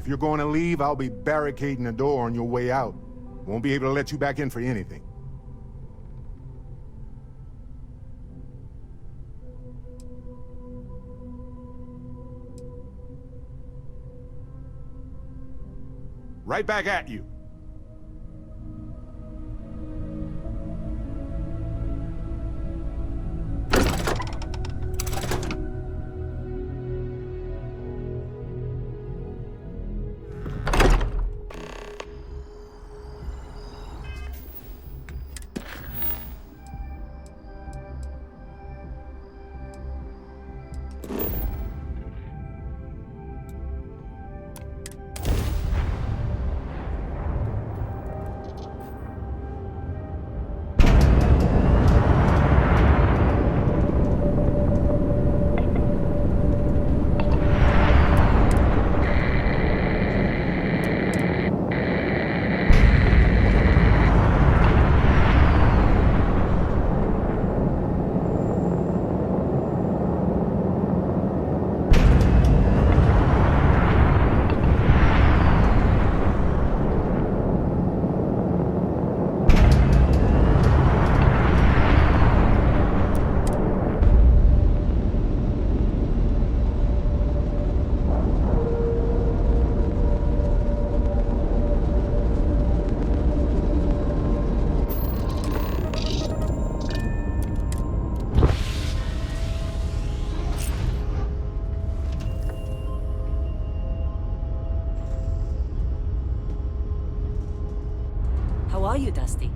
If you're going to leave, I'll be barricading the door on your way out. Won't be able to let you back in for anything. Right back at you. How are you, Dusty?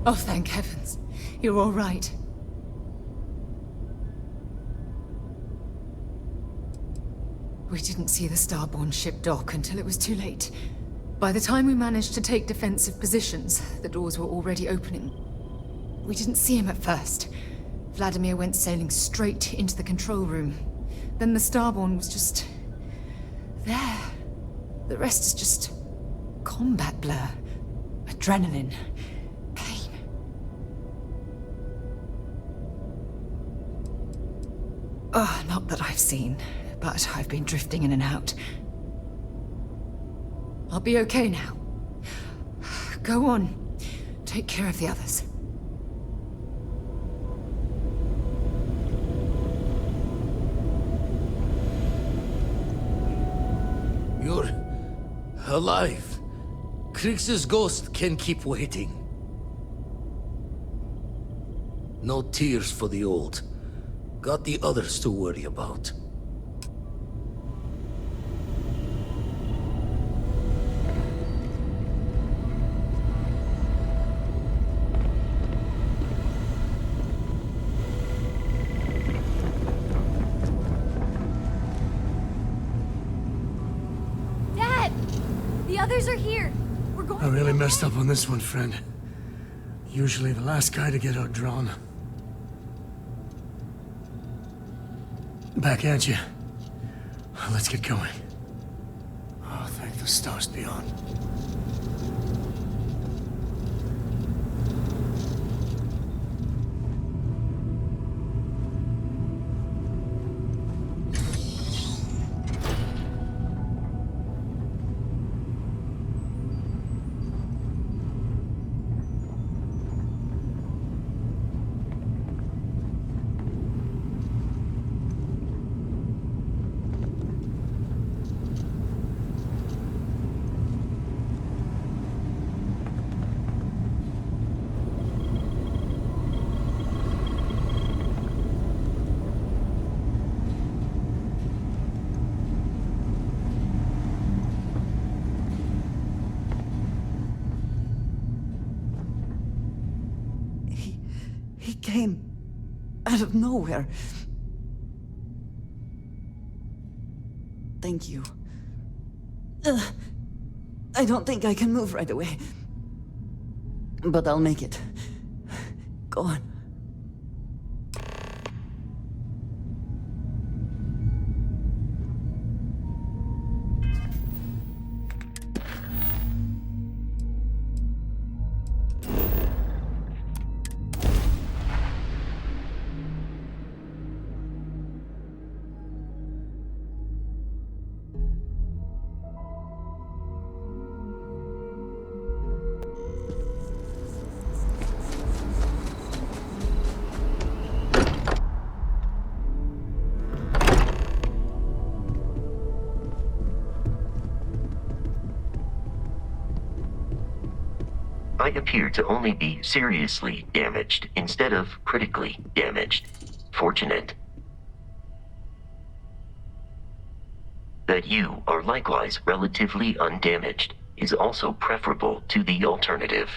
Oh, thank heavens. You're all right. We didn't see the Starborn ship dock until it was too late. By the time we managed to take defensive positions, the doors were already opening. We didn't see him at first. Vladimir went sailing straight into the control room. Then the Starborn was just... there. The rest is just... combat blur. Adrenaline. Pain. Oh, not that I've seen, but I've been drifting in and out. I'll be okay now. Go on. Take care of the others. You're alive. Krix's ghost can keep waiting. No tears for the old. Got the others to worry about. Dad! The others are here. We're going. I really messed up on this one, friend. Usually the last guy to get outdrawn. Back at you. Let's get going. Oh, thank the stars beyond. He came out of nowhere. Thank you. I don't think I can move right away. But I'll make it. Go on. I appear to only be seriously damaged instead of critically damaged. Fortunate. That you are likewise relatively undamaged is also preferable to the alternative.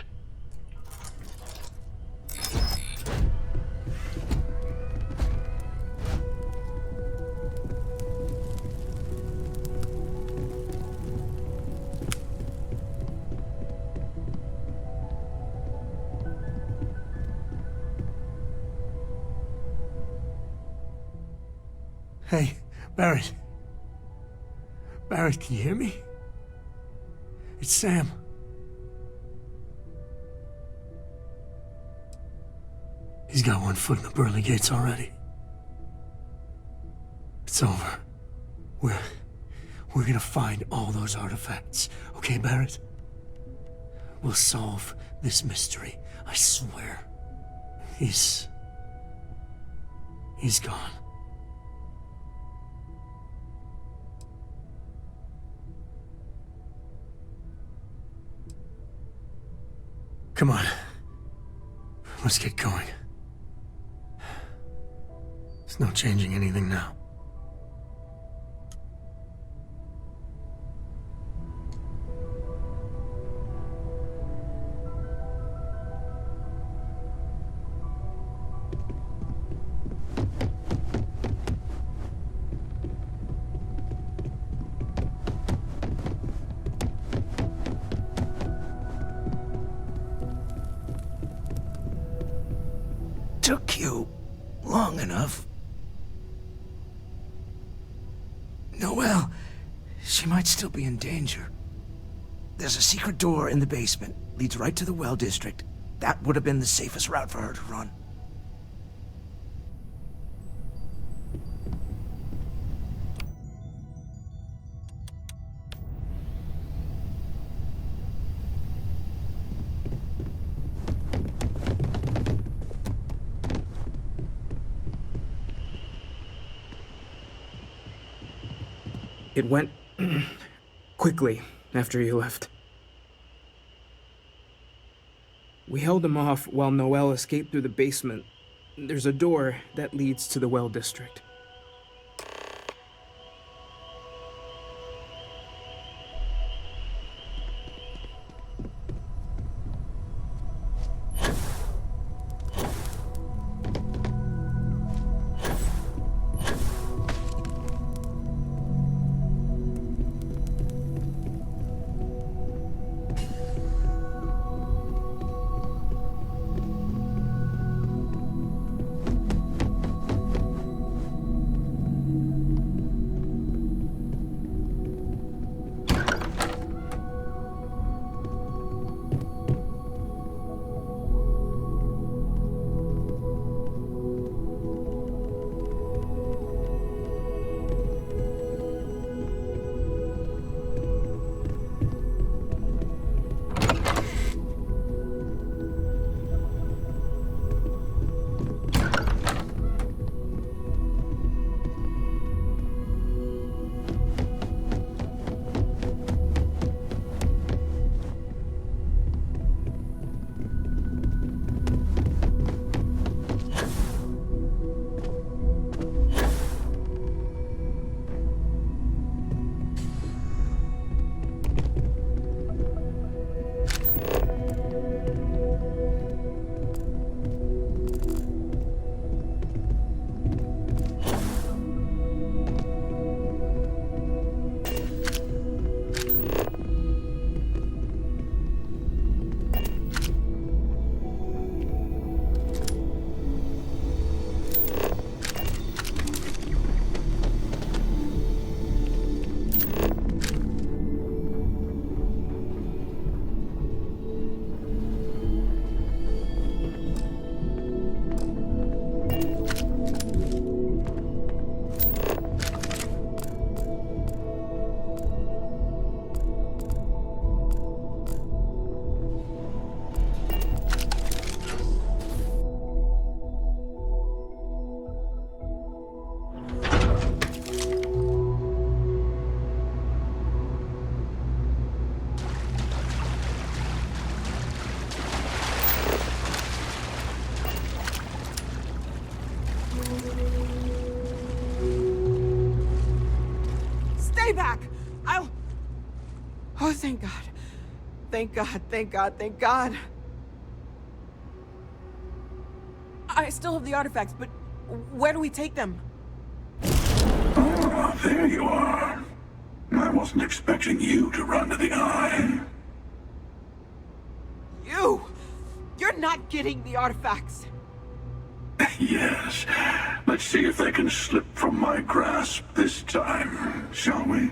Hey, Barrett. Barrett, can you hear me? It's Sam. He's got one foot in the pearly gates already. It's over. We're gonna find all those artifacts. Okay, Barrett? We'll solve this mystery. I swear. He's gone. Come on. Let's get going. There's no changing anything now. Took you long enough. Noelle, she might still be in danger. There's a secret door in the basement, leads right to the well district. That would have been the safest route for her to run. It went quickly after you left. We held him off while Noel escaped through the basement. There's a door that leads to the well district. Stay back! I'll... Oh, thank God. Thank God, thank God, thank God. I still have the artifacts, but where do we take them? Ah, there you are. I wasn't expecting you to run to the eye. You! You're not getting the artifacts! Yes. Let's see if they can slip from my grasp this time, shall we?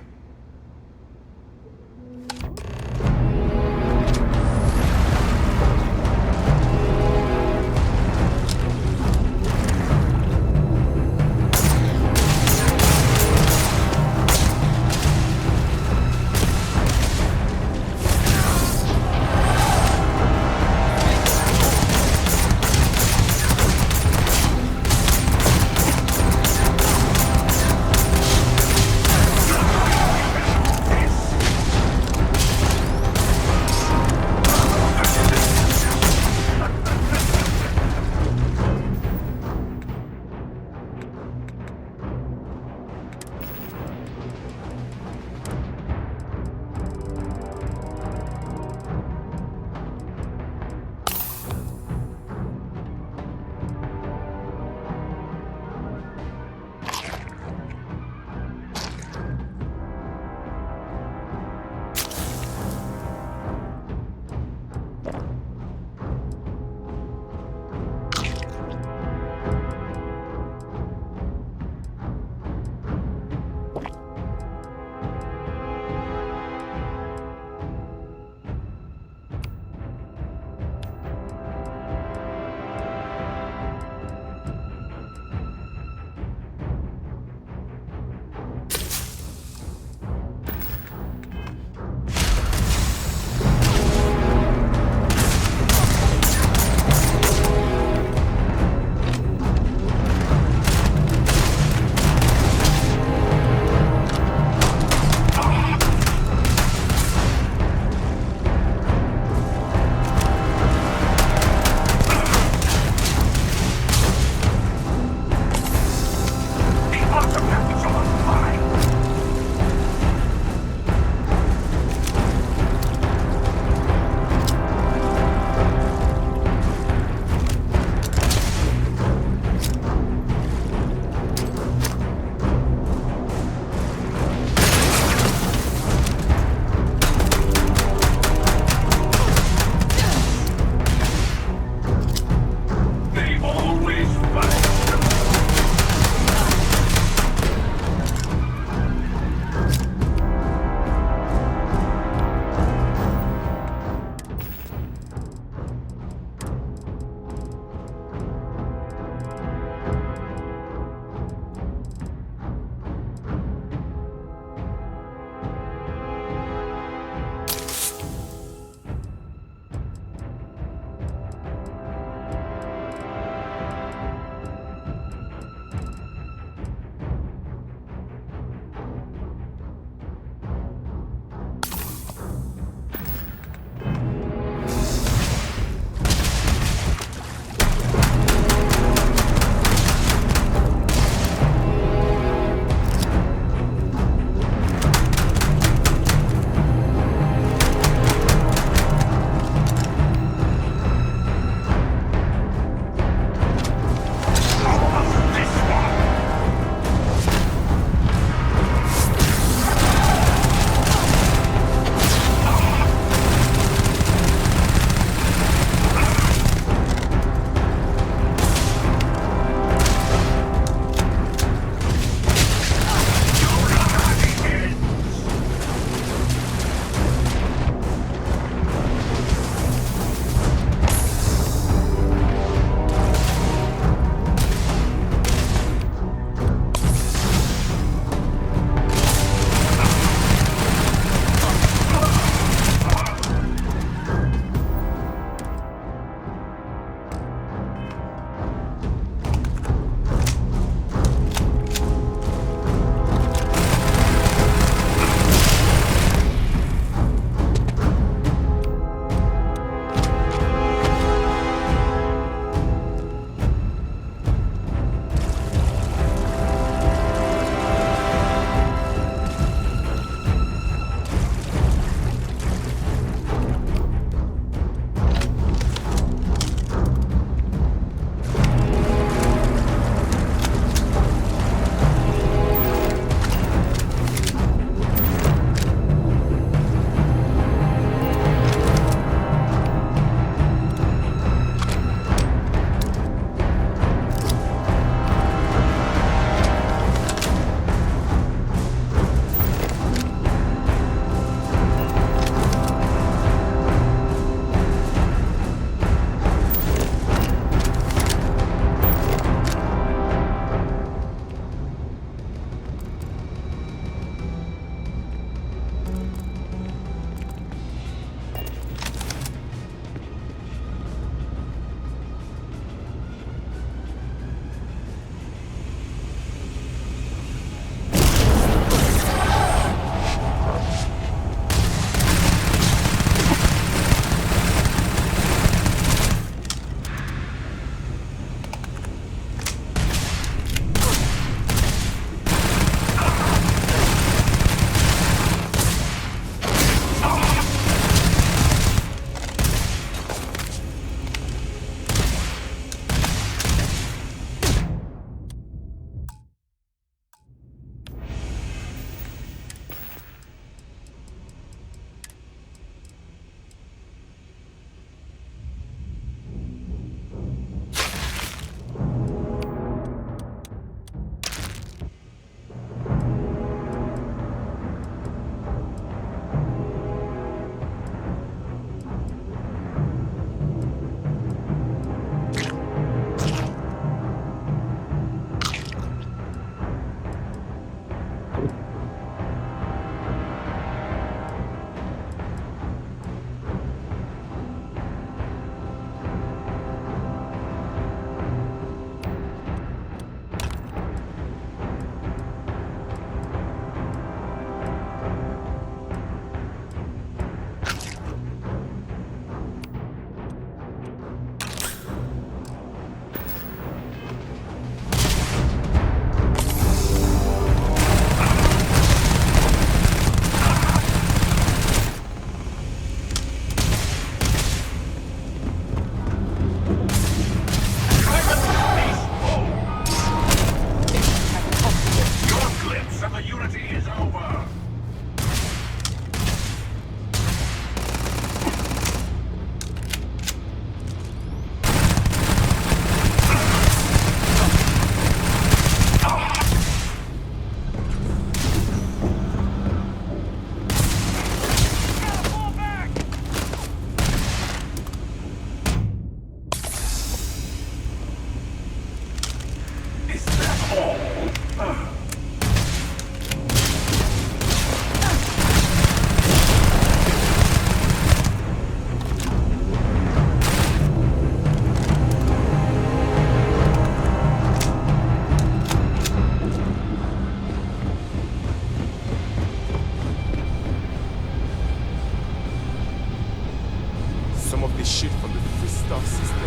of this shit from the Christoph system.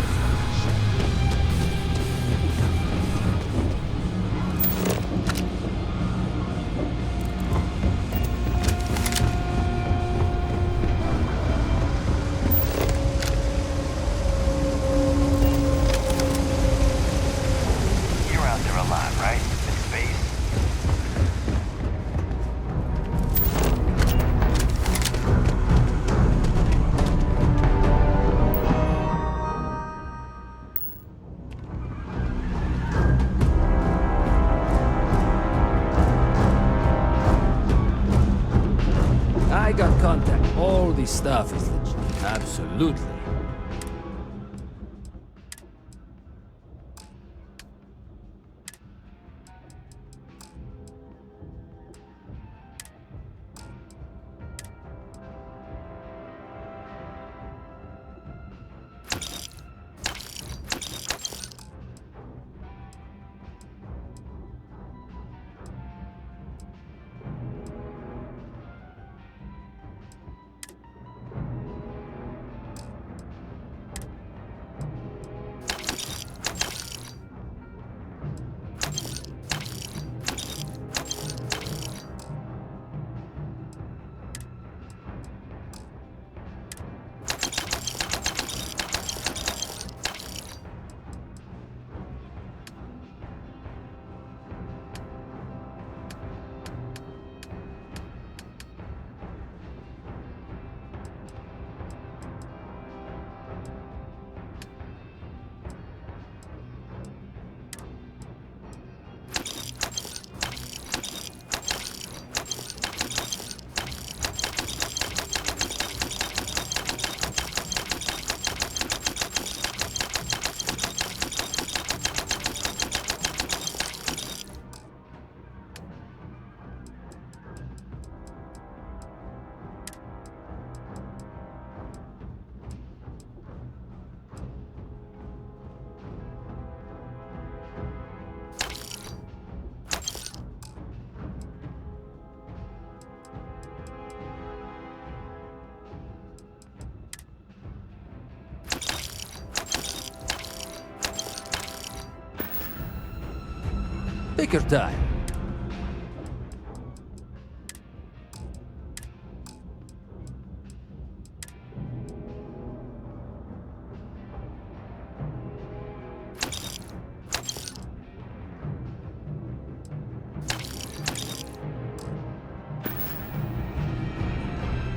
You're out there a lot, right? In space? I got contact. All this stuff is legit. Absolutely. Take your time.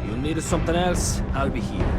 You need something else? I'll be here.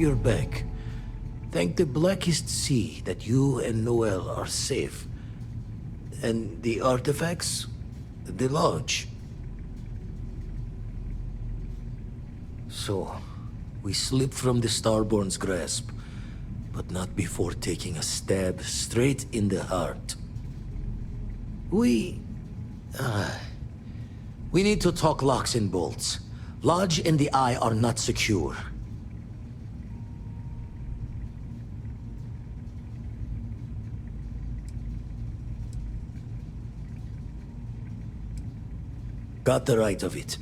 you're back. Thank the Blackest Sea that you and Noel are safe. And the artifacts? The lodge. So, we slipped from the Starborn's grasp, but not before taking a stab straight in the heart. We need to talk locks and bolts. Lodge and the Eye are not secure. Got the right of it.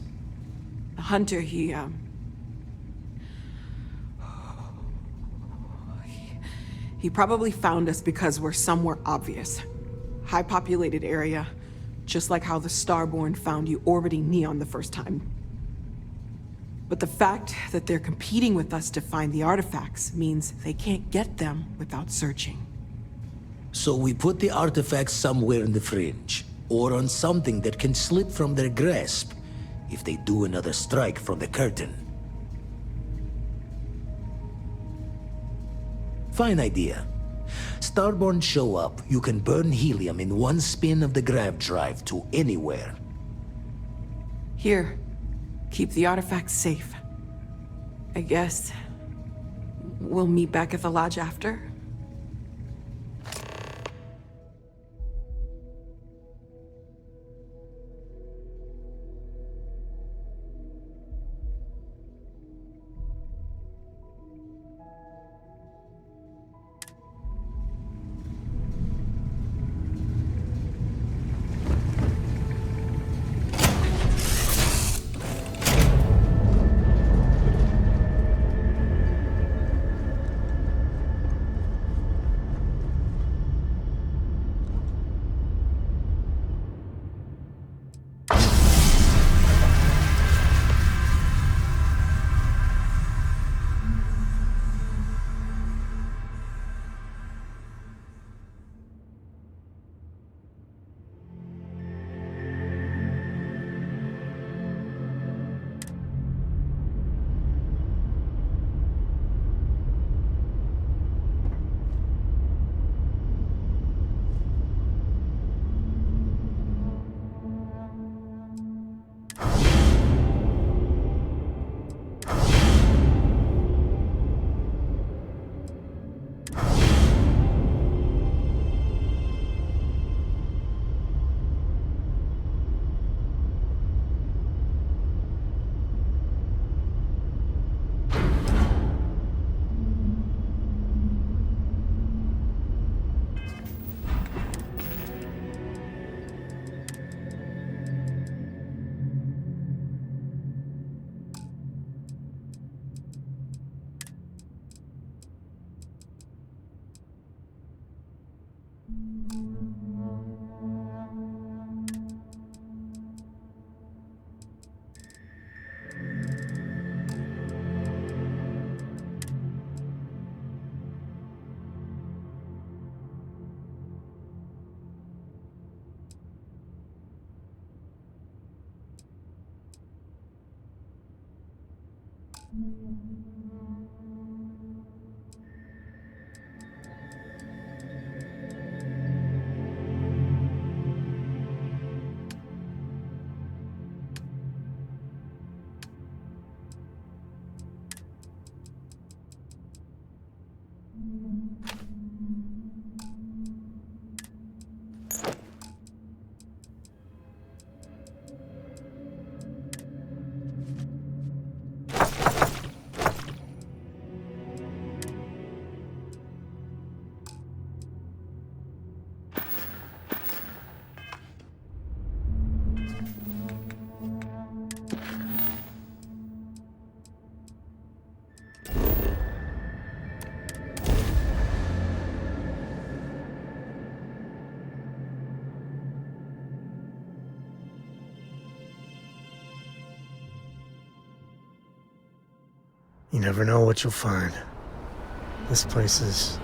The hunter, he probably found us because we're somewhere obvious. High-populated area, just like how the Starborn found you orbiting Neon the first time. But the fact that they're competing with us to find the artifacts means they can't get them without searching. So we put the artifacts somewhere in the fringe, or on something that can slip from their grasp if they do another strike from the curtain. Fine idea. Starborn show up, you can burn helium in one spin of the grav drive to anywhere. Here, keep the artifacts safe. I guess we'll meet back at the lodge after. You never know what you'll find. This place is...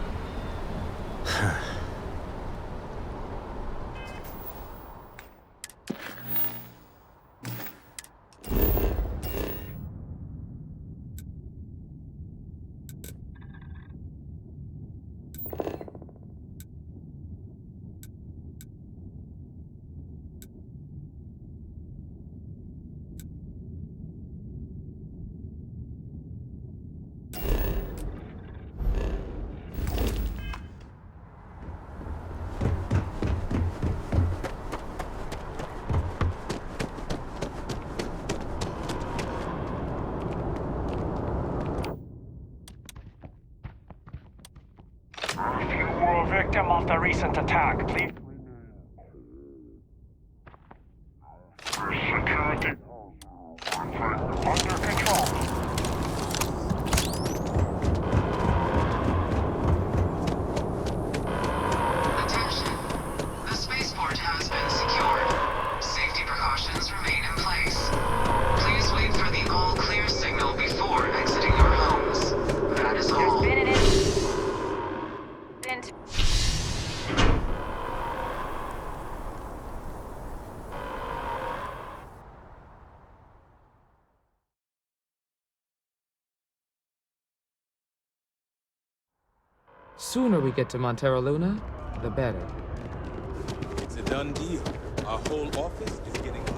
the recent attack, please. Security under control. Attention. The spaceport has been secured. Safety precautions remain in place. Please wait for the all-clear signal before exiting your homes. That is all. There's been an incident. Sooner we get to Montero Luna, the better. It's a done deal. Our whole office is getting home.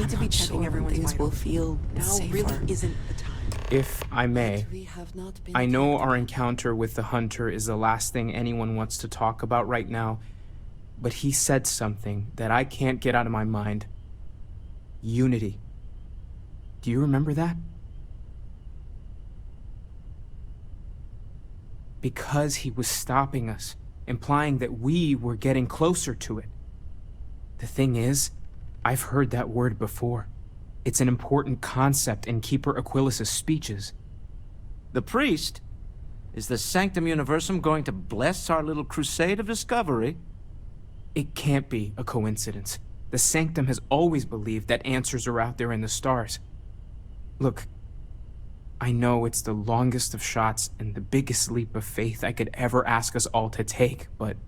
To be checking everyone's things will vitals. feel Now safer. really isn't the time. If I may, We have not been I know our encounter with the Hunter is the last thing anyone wants to talk about right now, but he said something that I can't get out of my mind. Unity. Do you remember that? Because he was stopping us, implying that we were getting closer to it. The thing is, I've heard that word before. It's an important concept in Keeper Aquilas's speeches. The priest? Is the Sanctum Universum going to bless our little crusade of discovery? It can't be a coincidence. The Sanctum has always believed that answers are out there in the stars. Look, I know it's the longest of shots and the biggest leap of faith I could ever ask us all to take, but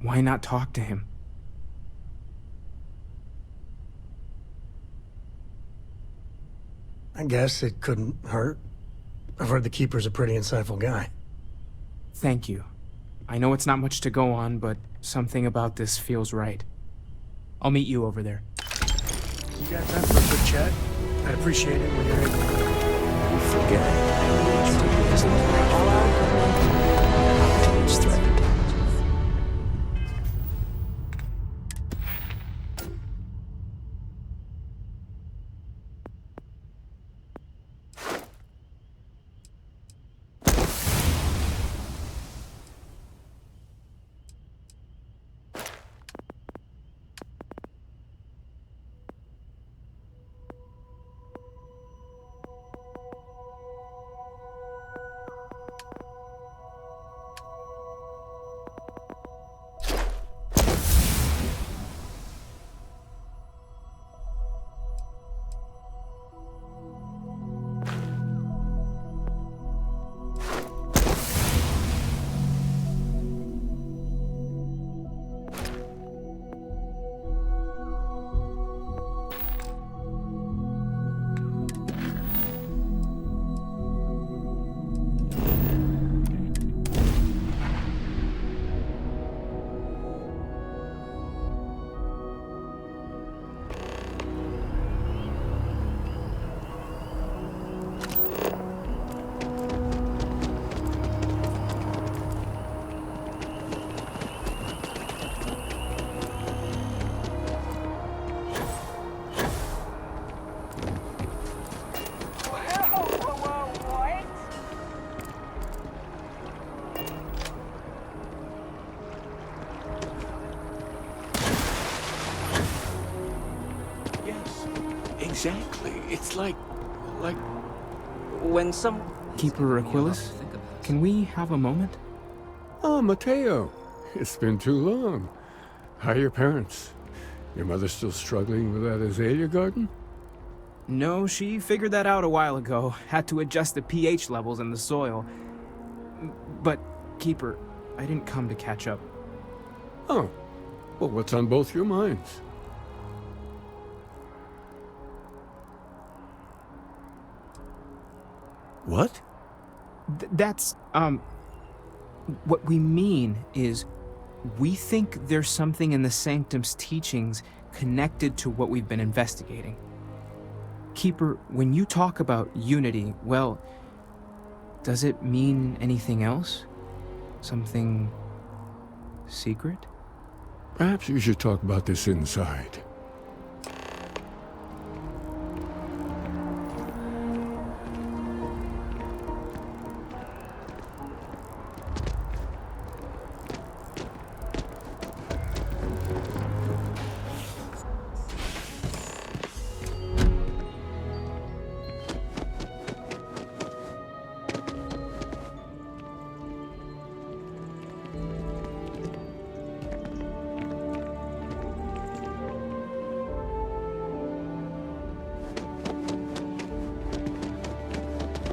why not talk to him? I guess it couldn't hurt. I've heard the Keeper's a pretty insightful guy. Thank you. I know it's not much to go on, but something about this feels right. I'll meet you over there. You got time for a quick chat? I'd appreciate it when you're able. Forget it. It's threatened. Exactly. It's like when some... Keeper Aquilas, can we have a moment? Oh, Mateo. It's been too long. How are your parents? Your mother still struggling with that azalea garden? No, she figured that out a while ago. Had to adjust the pH levels in the soil. But, Keeper, I didn't come to catch up. Oh. Well, what's on both your minds? What? That's, what we mean is, we think there's something in the Sanctum's teachings connected to what we've been investigating. Keeper, when you talk about unity, well, does it mean anything else? Something secret? Perhaps we should talk about this inside.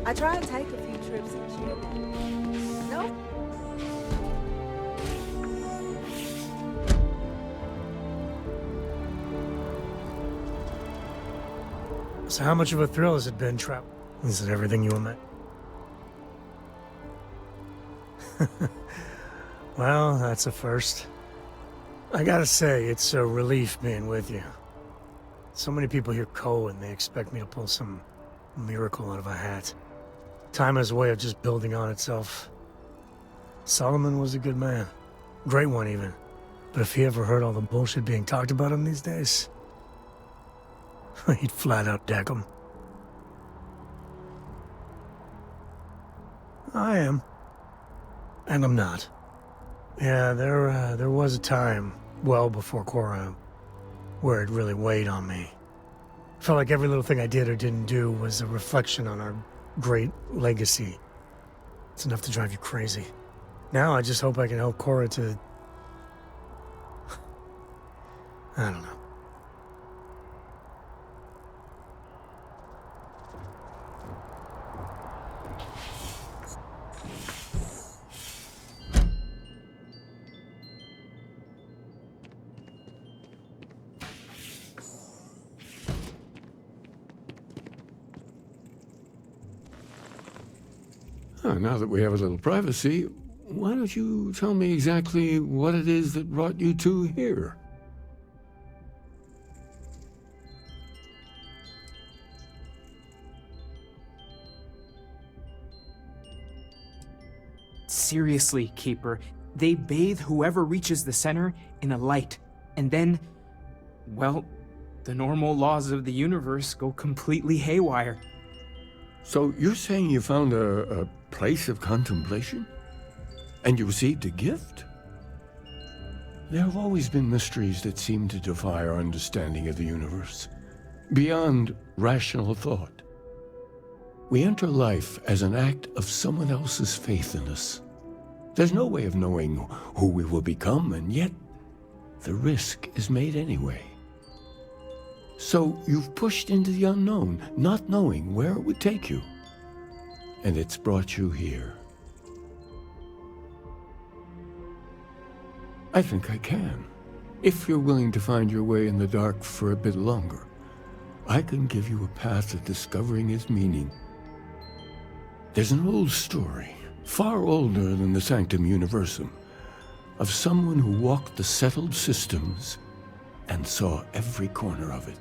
I try to take a few trips each year. No? So how much of a thrill has it been, Trap? Is it everything you meant? Well, that's a first. I gotta say, it's a relief being with you. So many people hear Ko and they expect me to pull some miracle out of a hat. Time has a way of just building on itself. Solomon was a good man. Great one, even. But if he ever heard all the bullshit being talked about him these days, he'd flat out deck him. I am. And I'm not. Yeah, there was a time, well before Korra, where it really weighed on me. Felt like every little thing I did or didn't do was a reflection on our great legacy. It's enough to drive you crazy. Now I just hope I can help Korra to... I don't know. Now that we have a little privacy, why don't you tell me exactly what it is that brought you two here? Seriously, Keeper, they bathe whoever reaches the center in a light, and then, well, the normal laws of the universe go completely haywire. So you're saying you found a place of contemplation? And you received a gift? There have always been mysteries that seem to defy our understanding of the universe, beyond rational thought. We enter life as an act of someone else's faith in us. There's no way of knowing who we will become, and yet the risk is made anyway. So you've pushed into the unknown, not knowing where it would take you. And it's brought you here. I think I can. If you're willing to find your way in the dark for a bit longer, I can give you a path to discovering its meaning. There's an old story, far older than the Sanctum Universum, of someone who walked the settled systems and saw every corner of it.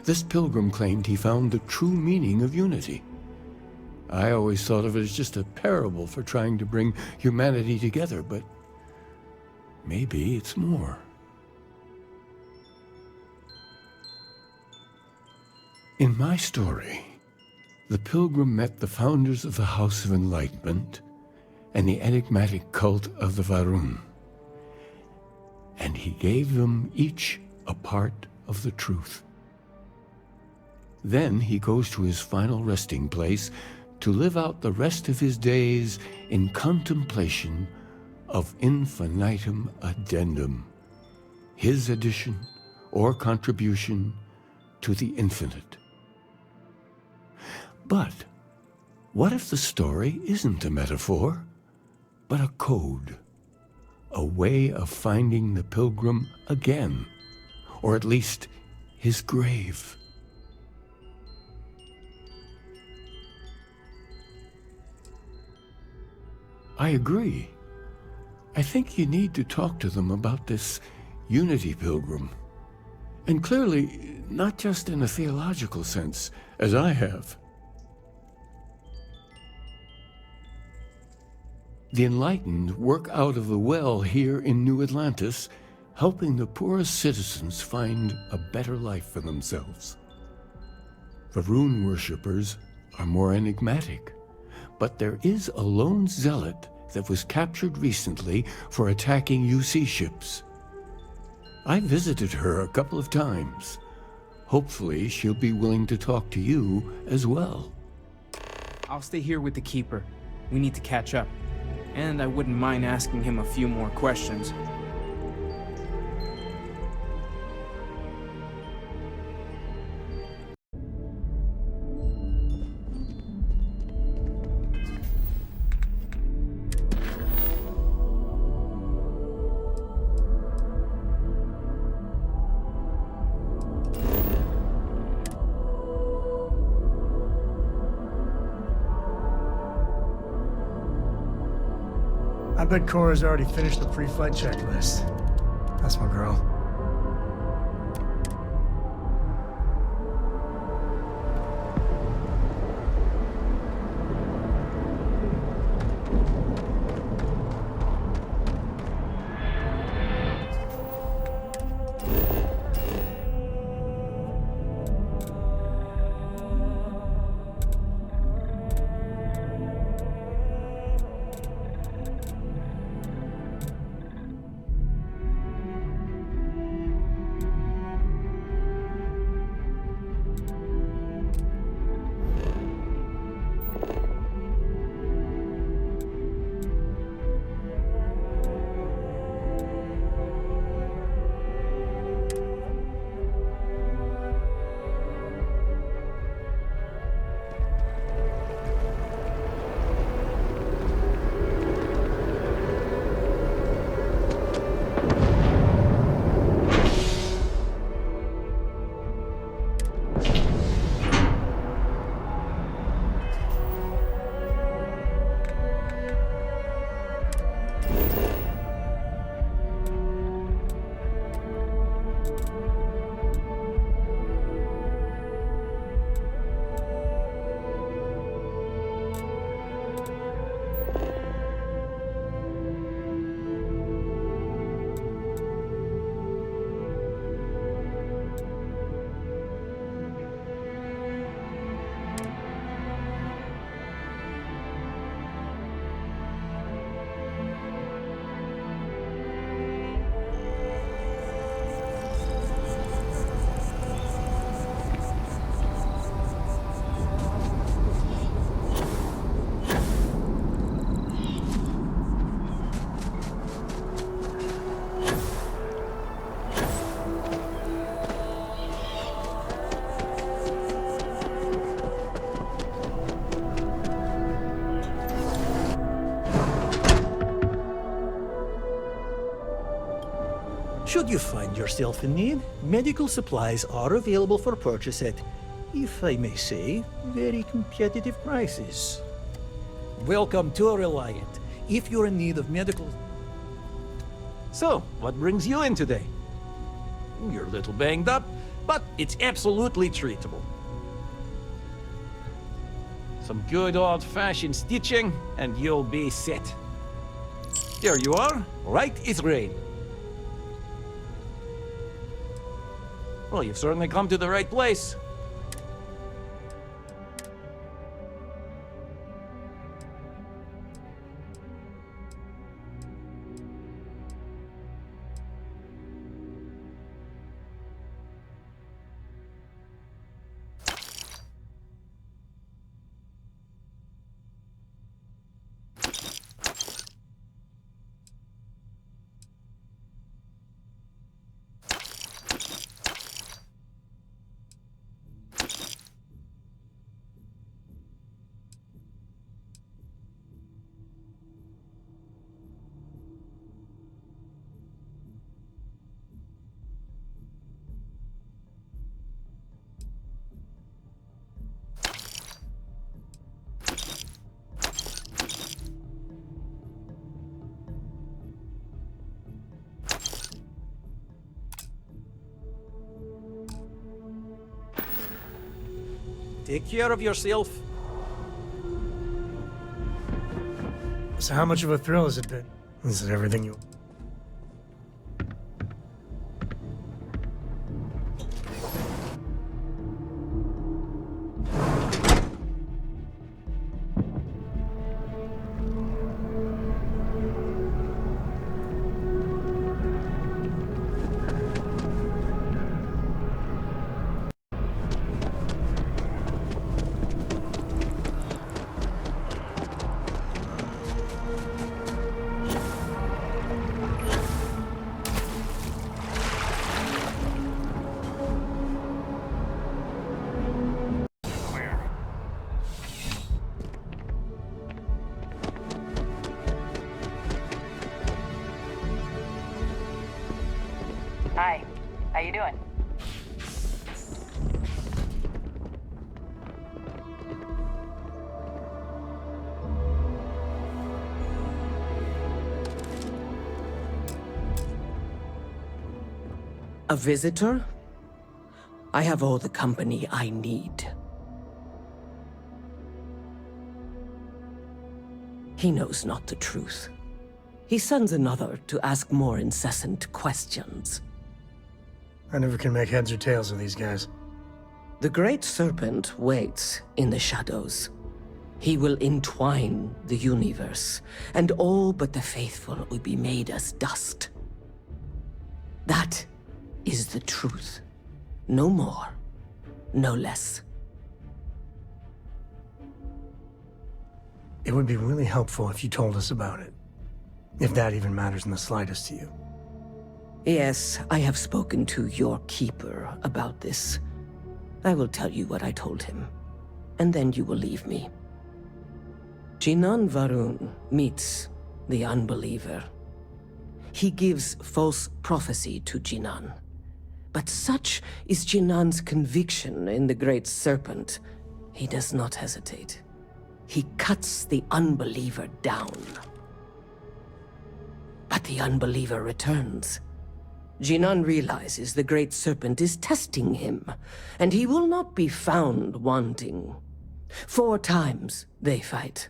This pilgrim claimed he found the true meaning of unity. I always thought of it as just a parable for trying to bring humanity together, but maybe it's more. In my story, the pilgrim met the founders of the House of Enlightenment and the enigmatic cult of the Varun, and he gave them each a part of the truth. Then he goes to his final resting place to live out the rest of his days in contemplation of infinitum addendum, his addition or contribution to the infinite. But what if the story isn't a metaphor, but a code? A way of finding the pilgrim again, or at least his grave. I agree. I think you need to talk to them about this Unity Pilgrim. And clearly, not just in a theological sense, as I have. The enlightened work out of the well here in New Atlantis, helping the poorest citizens find a better life for themselves. The rune worshippers are more enigmatic, but there is a lone zealot that was captured recently for attacking UC ships. I visited her a couple of times. Hopefully, she'll be willing to talk to you as well. I'll stay here with the Keeper. We need to catch up. And I wouldn't mind asking him a few more questions. I bet Cora's already finished the pre-flight checklist. That's my girl. Should you find yourself in need, medical supplies are available for purchase at, if I may say, very competitive prices. Welcome to Reliant. If you're in need of medical... So, what brings you in today? You're a little banged up, but it's absolutely treatable. Some good old-fashioned stitching, and you'll be set. There you are, right as rain. Well, you've certainly come to the right place. Take care of yourself. So how much of a thrill has it been? Is it everything you... Hi. How you doing? A visitor? I have all the company I need. He knows not the truth. He sends another to ask more incessant questions. I never can make heads or tails of these guys. The Great Serpent waits in the shadows. He will entwine the universe, and all but the faithful will be made as dust. That is the truth. No more, no less. It would be really helpful if you told us about it. If that even matters in the slightest to you. Yes, I have spoken to your keeper about this. I will tell you what I told him, and then you will leave me. Jinan Varun meets the unbeliever. He gives false prophecy to Jinan. But such is Jinan's conviction in the Great Serpent, he does not hesitate. He cuts the unbeliever down. But the unbeliever returns. Jinan realizes the Great Serpent is testing him, and he will not be found wanting. 4 times they fight.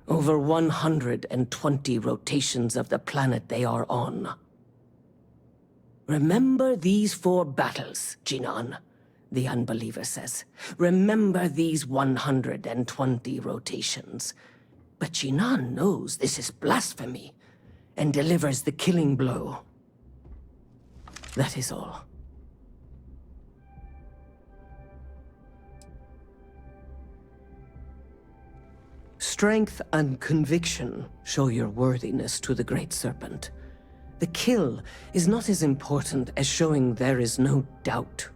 Over 120 rotations of the planet they are on. Remember these 4 battles, Jinan, the unbeliever says. Remember these 120 rotations. But Jinan knows this is blasphemy, and delivers the killing blow. That is all. Strength and conviction show your worthiness to the Great Serpent. The kill is not as important as showing there is no doubt.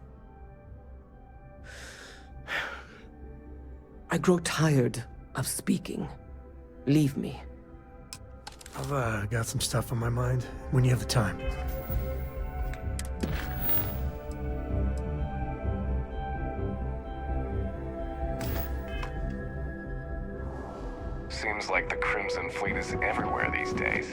I grow tired of speaking. Leave me. I've got some stuff on my mind when you have the time. Seems like the Crimson Fleet is everywhere these days.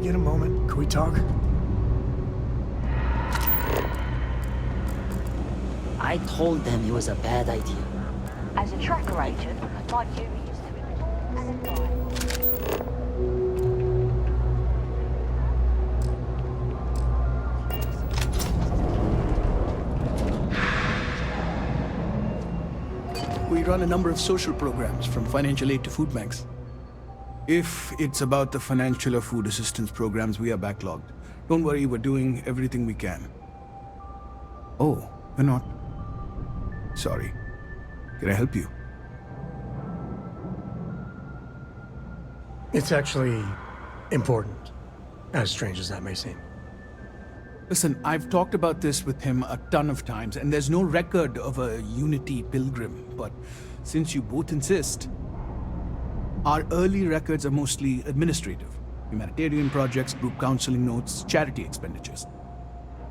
Get a moment. Can we talk? I told them it was a bad idea. As a tracker agent, my duty is to report and advise. We run a number of social programs, from financial aid to food banks. If it's about the financial or food assistance programs, we are backlogged. Don't worry, we're doing everything we can. Oh, we're not. Sorry. Can I help you? It's actually important, as strange as that may seem. Listen, I've talked about this with him a ton of times, and there's no record of a Unity pilgrim, but since you both insist, our early records are mostly administrative. Humanitarian projects, group counseling notes, charity expenditures.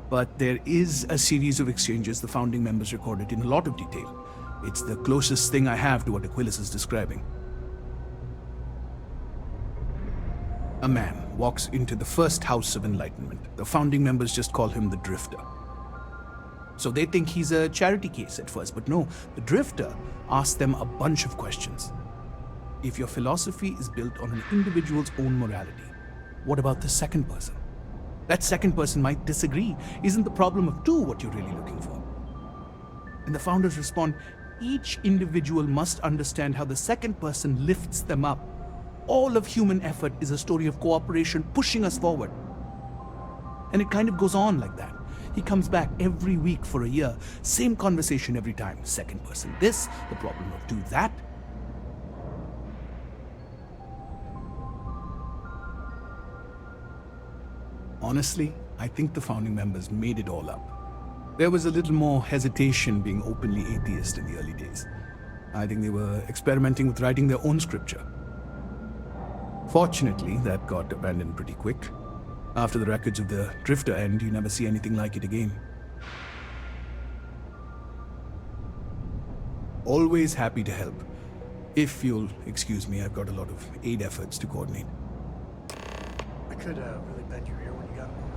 But there is a series of exchanges the founding members recorded in a lot of detail. It's the closest thing I have to what Aquilus is describing. A man walks into the first house of enlightenment. The founding members just call him the Drifter. So they think he's a charity case at first, but no, the Drifter asks them a bunch of questions. If your philosophy is built on an individual's own morality, what about the second person? That second person might disagree. Isn't the problem of two what you're really looking for? And the founders respond, each individual must understand how the second person lifts them up. All of human effort is a story of cooperation pushing us forward. And it kind of goes on like that. He comes back every week for a year. Same conversation every time. Second person this, the problem of two that. Honestly, I think the founding members made it all up. There was a little more hesitation being openly atheist in the early days. I think they were experimenting with writing their own scripture. Fortunately, that got abandoned pretty quick. After the records of the Drifter end, you never see anything like it again. Always happy to help. If you'll excuse me, I've got a lot of aid efforts to coordinate. I could really bend your ear when you got a moment.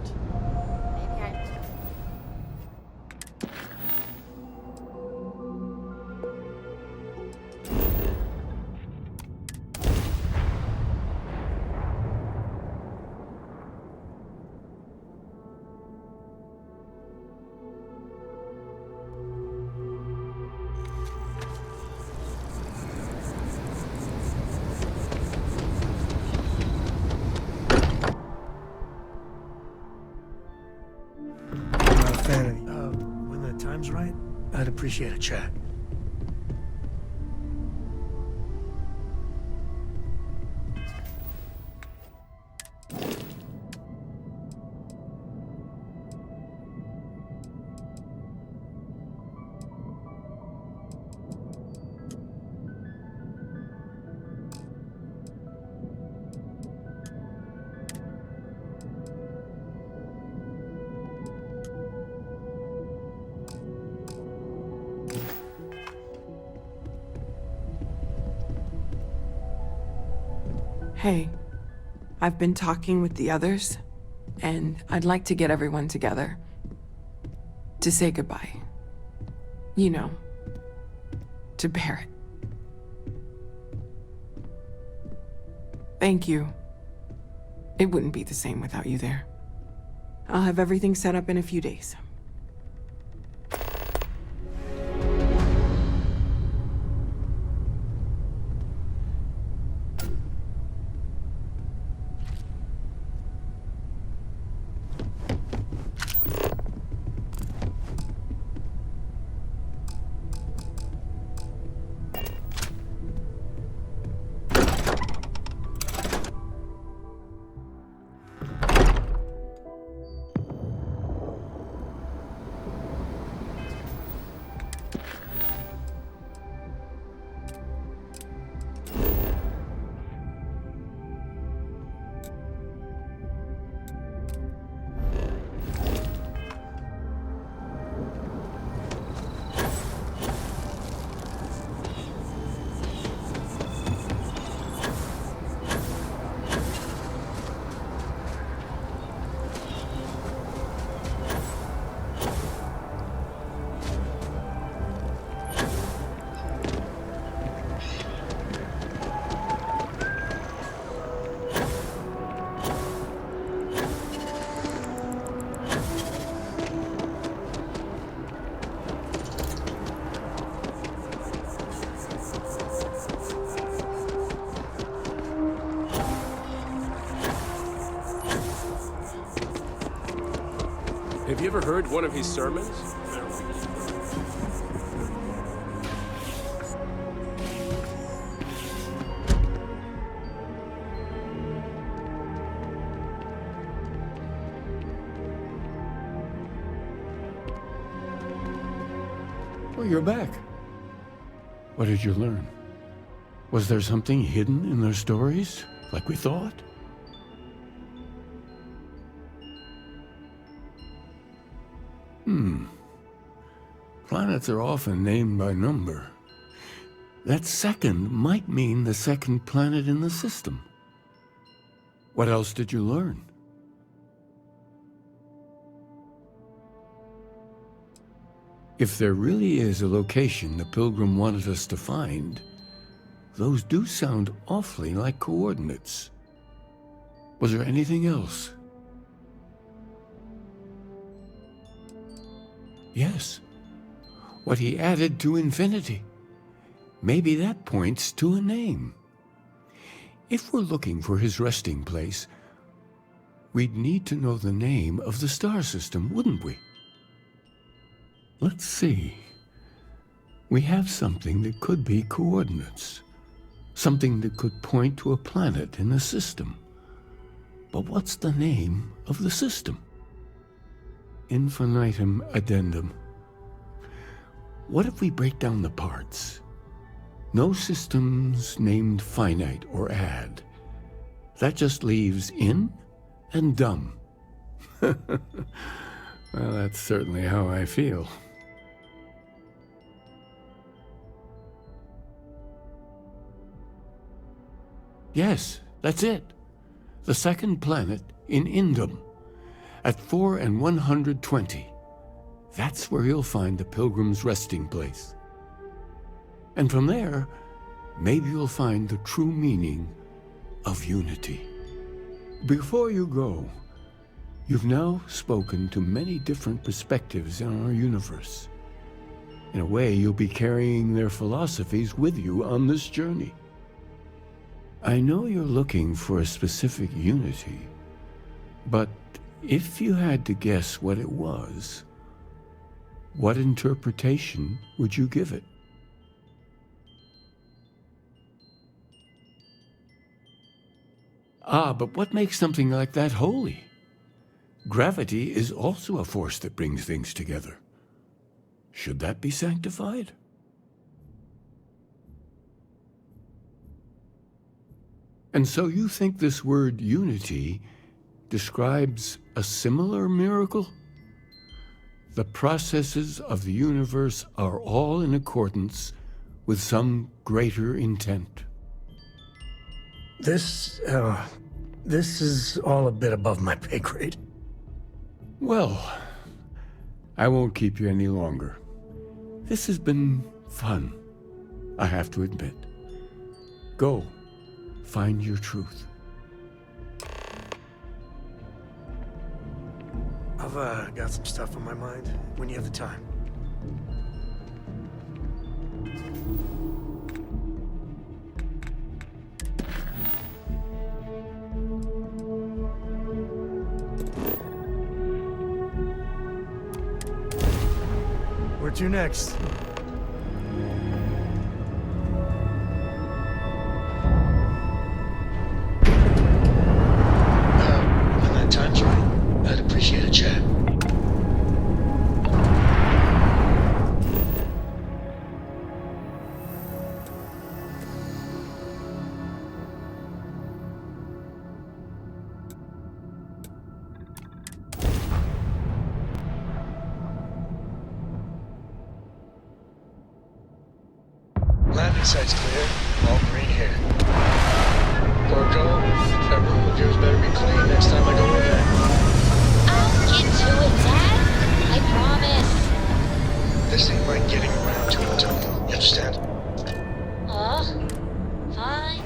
When the time's right, I'd appreciate a chat. Hey, I've been talking with the others, and I'd like to get everyone together to say goodbye. You know, to Barrett. Thank you. It wouldn't be the same without you there. I'll have everything set up in a few days. Have you ever heard one of his sermons? Well, you're back. What did you learn? Was there something hidden in their stories, like we thought? Planets are often named by number. That second might mean the second planet in the system. What else did you learn? If there really is a location the Pilgrim wanted us to find, those do sound awfully like coordinates. Was there anything else? Yes. What he added to infinity. Maybe that points to a name. If we're looking for his resting place, we'd need to know the name of the star system, wouldn't we? Let's see. We have something that could be coordinates. Something that could point to a planet in the system. But what's the name of the system? Infinitum addendum. What if we break down the parts? No systems named finite or add. That just leaves in and dumb. Well, that's certainly how I feel. Yes, that's it. The second planet in Indum, at 4 and 120. That's where you'll find the Pilgrim's resting place. And from there, maybe you'll find the true meaning of unity. Before you go, you've now spoken to many different perspectives in our universe. In a way, you'll be carrying their philosophies with you on this journey. I know you're looking for a specific unity, but if you had to guess what it was, what interpretation would you give it? Ah, but what makes something like that holy? Gravity is also a force that brings things together. Should that be sanctified? And so you think this word unity describes a similar miracle? The processes of the universe are all in accordance with some greater intent. This is all a bit above my pay grade. Well, I won't keep you any longer. This has been fun, I have to admit. Go, find your truth. I've got some stuff on my mind when you have the time. Where to next? When that time's right, I'd appreciate a chat. Landing site's clear. All green here. Porco, that room of yours better be clean next time I go in there. I'll get to it, Dad. I promise. This ain't like getting around to it, Tony. You understand? Fine.